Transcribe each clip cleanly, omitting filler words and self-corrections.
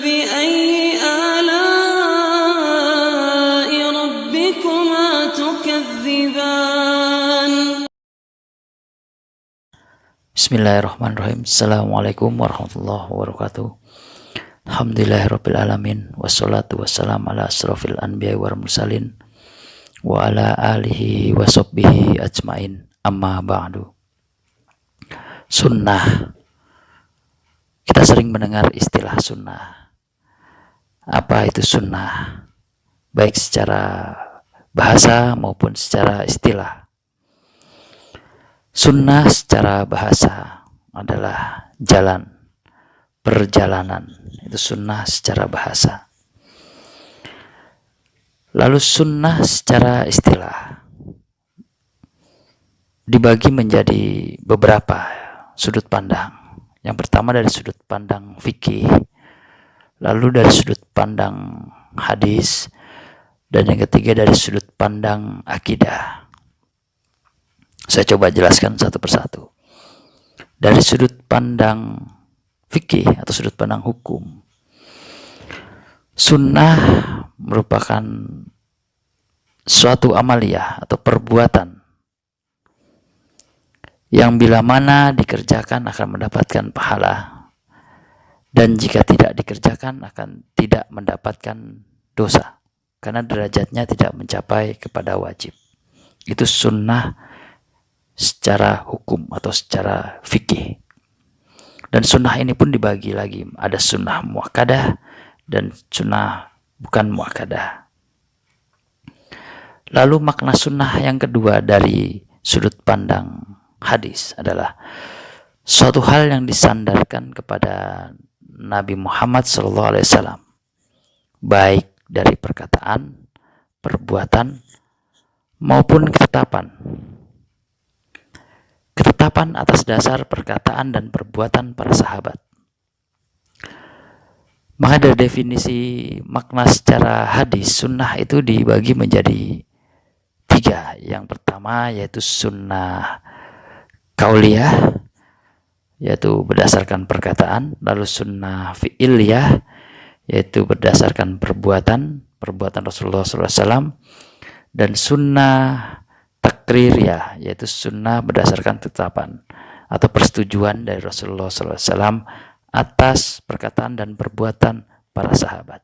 فبأي آلاء ربكما تكذبان. Bismillahirrahmanirrahim. Assalamualaikum warahmatullahi wabarakatuh. Alhamdulillahirrabbilalamin. Wassalatu wassalamu ala asrofil anbiya wal mursalin wa ala alihi wa sahbihi ajmain. Amma ba'du. Sunnah. Kita sering mendengar istilah sunnah. Apa itu sunnah? Baik secara bahasa maupun secara istilah. Sunnah secara bahasa adalah jalan, perjalanan. Itu sunnah secara bahasa. Lalu sunnah secara istilah dibagi menjadi beberapa sudut pandang. Yang pertama dari sudut pandang fikih, lalu dari sudut pandang hadis, dan yang ketiga dari sudut pandang akidah. Saya coba jelaskan satu persatu. Dari sudut pandang fikih atau sudut pandang hukum, sunnah merupakan suatu amaliyah atau perbuatan yang bila mana dikerjakan akan mendapatkan pahala, dan jika tidak dikerjakan akan tidak mendapatkan dosa karena derajatnya tidak mencapai kepada wajib. Itu sunnah secara hukum atau secara fikih. Dan sunnah ini pun dibagi lagi, ada sunnah muakkadah dan sunnah bukan muakkadah. Lalu makna sunnah yang kedua dari sudut pandang hadis adalah suatu hal yang disandarkan kepada Nabi Muhammad SAW, baik dari perkataan, perbuatan, maupun ketetapan. Ketetapan atas dasar perkataan dan perbuatan para sahabat. Maka dari definisi makna secara hadis, sunnah itu dibagi menjadi 3. Yang pertama yaitu sunnah kauliyah, yaitu berdasarkan perkataan. Lalu sunnah fi'iliyah, yaitu berdasarkan perbuatan Rasulullah SAW. Dan sunnah takririyah, yaitu sunnah berdasarkan ketetapan atau persetujuan dari Rasulullah SAW atas perkataan dan perbuatan para sahabat.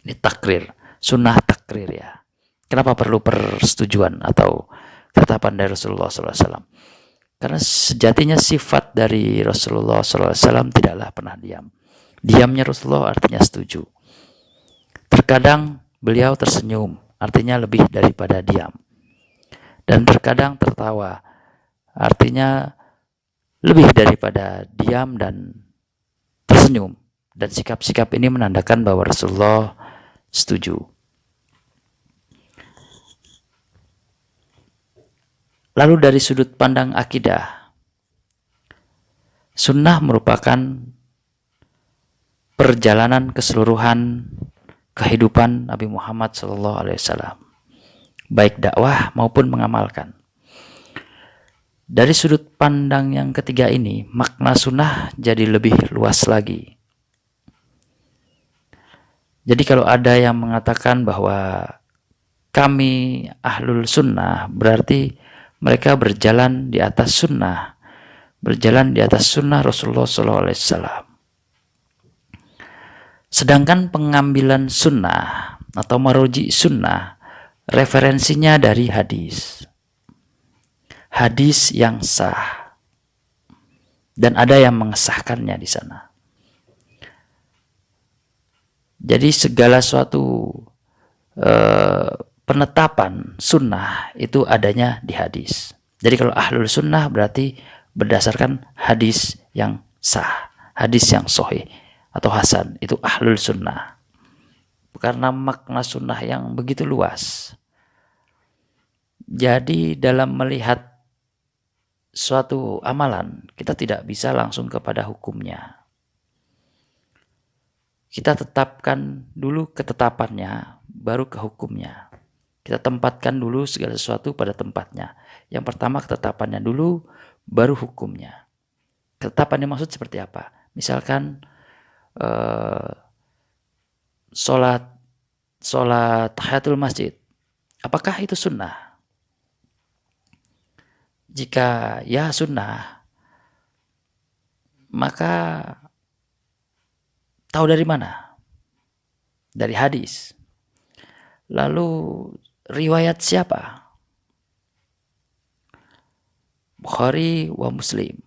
Ini takrir, sunnah takririyah. Kenapa perlu persetujuan atau ketetapan dari Rasulullah SAW? Karena sejatinya sifat dari Rasulullah SAW tidaklah pernah diam. Diamnya Rasulullah artinya setuju. Terkadang beliau tersenyum, artinya lebih daripada diam. Dan terkadang tertawa, artinya lebih daripada diam dan tersenyum. Dan sikap-sikap ini menandakan bahwa Rasulullah setuju. Lalu dari sudut pandang akidah, sunnah merupakan perjalanan keseluruhan kehidupan Nabi Muhammad SAW, baik dakwah maupun mengamalkan. Dari sudut pandang yang ketiga ini, makna sunnah jadi lebih luas lagi. Jadi kalau ada yang mengatakan bahwa kami ahlul sunnah, berarti mereka berjalan di atas sunnah, berjalan di atas sunnah Rasulullah SAW. Sedangkan pengambilan sunnah atau maroji sunnah, referensinya dari hadis. Hadis yang sah. Dan ada yang mengesahkannya di sana. Jadi segala suatu penetapan sunnah itu adanya di hadis. Jadi kalau ahlul sunnah berarti berdasarkan hadis yang sah, hadis yang sahih atau hasan, itu ahlul sunnah. Karena makna sunnah yang begitu luas. Jadi dalam melihat suatu amalan, kita tidak bisa langsung kepada hukumnya. Kita tetapkan dulu ketetapannya, baru ke hukumnya. Kita tempatkan dulu segala sesuatu pada tempatnya. Yang pertama ketetapannya dulu, baru hukumnya. Ketetapan yang maksud seperti apa? Misalkan sholat tahiyatul masjid, apakah itu sunnah? Jika ya sunnah, maka tahu dari mana? Dari hadis. Lalu riwayat siapa? Bukhari wa Muslim.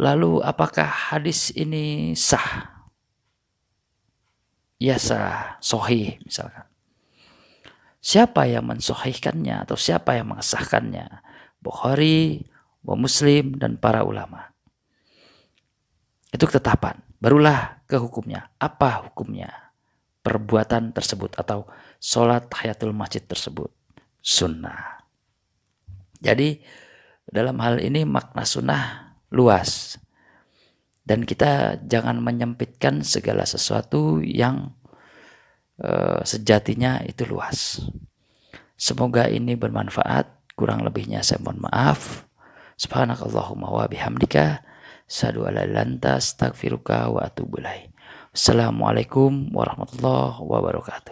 Lalu apakah hadis ini sah? Ya sah, sahih misalkan. Siapa yang mensahihkannya atau siapa yang mengesahkannya? Bukhari wa Muslim dan para ulama. Itu ketetapan. Barulah ke hukumnya. Apa hukumnya? Perbuatan tersebut atau sholat tahiyatul masjid tersebut sunnah. Jadi dalam hal ini makna sunnah luas. Dan kita jangan menyempitkan segala sesuatu yang sejatinya itu luas. Semoga ini bermanfaat. Kurang lebihnya saya mohon maaf. Subhanakallahumma wa bihamdika asyhadu an la ilaha illa anta astaghfiruka wa atubu ilaik. Assalamualaikum warahmatullahi wabarakatuh.